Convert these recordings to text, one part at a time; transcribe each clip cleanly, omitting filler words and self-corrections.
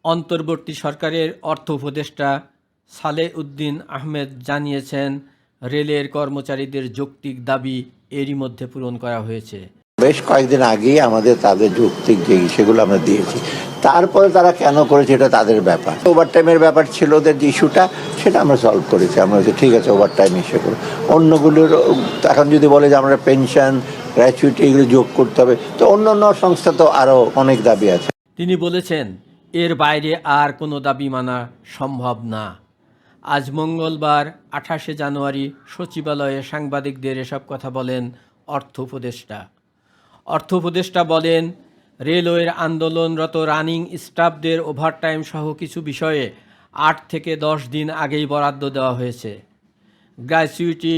অন্তর্বর্তী সরকারের অর্থ উপদেষ্টা সালেহ-উদ্দিন আহমেদ জানিয়েছেন, রেলের কর্মচারীদের যৌক্তিক দাবি এরই মধ্যে পূরণ করা হয়েছে। বেশ কয়েকদিন আগেই আমাদের তাদের যৌক্তিক যে সেগুলো আমরা দিয়েছি, তারপরে তারা কেন করেছে এটা তাদের ব্যাপার। ওভারটাইমের ব্যাপার ছিল ওদের যে ইস্যুটা, সেটা আমরা সলভ করেছি। আমরা বলছি ঠিক আছে, ওভারটাইম ইস্যু করো। অন্যগুলোর এখন যদি বলে যে আমরা পেনশন, গ্র্যাচুইটি এগুলো যোগ করতে হবে, তো অন্য অন্য সংস্থা তো আরও অনেক দাবি আছে। তিনি বলেছেন, এর বাইরে আর কোনো দাবি মানা সম্ভব না। আজ মঙ্গলবার 28শে জানুয়ারি সচিবালয়ে সাংবাদিকদের এসব কথা বলেন অর্থ উপদেষ্টা। অর্থ উপদেষ্টা বলেন, রেলওয়ের আন্দোলনরত রানিং স্টাফদের ওভারটাইম সহ কিছু বিষয়ে 8 থেকে 10 দিন আগেই বরাদ্দ দেওয়া হয়েছে। গ্র্যাচুইটি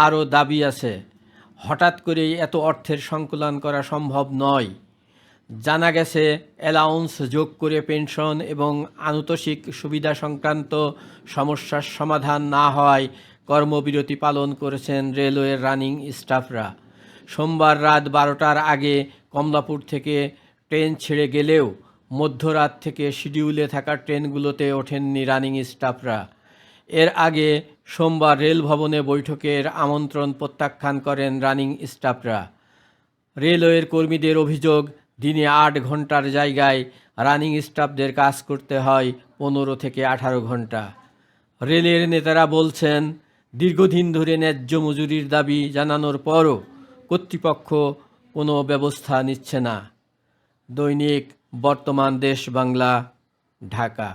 আরও দাবি আছে। হঠাৎ করেই এত অর্থের সংকুলান করা সম্ভব নয়। জানা গেছে, অ্যালাউন্স যোগ করে পেনশন এবং আনুতোষিক সুবিধা সংক্রান্ত সমস্যার সমাধান না হওয়ায় কর্মবিরতি পালন করেছেন রেলওয়ের রানিং স্টাফরা। সোমবার রাত 12টার আগে কমলাপুর থেকে ট্রেন ছেড়ে গেলেও মধ্যরাত থেকে শিডিউলে থাকা ট্রেনগুলোতে ওঠেননি রানিং স্টাফরা। এর আগে সোমবার রেল ভবনে বৈঠকের আমন্ত্রণ প্রত্যাখ্যান করেন রানিং স্টাফরা। রেলওয়ের কর্মীদের অভিযোগ, দিনে 8 ঘন্টার জায়গায় রানিং স্টাফদের কাজ করতে হয় 15 থেকে 18 ঘন্টা। রেলের নেতারা বলছেন, দীর্ঘদিন ধরে ন্যায্য মজুরির দাবি জানানোর পরও কর্তৃপক্ষ কোনো ব্যবস্থা নিচ্ছে না। দৈনিক বর্তমান, দেশ বাংলা, ঢাকা।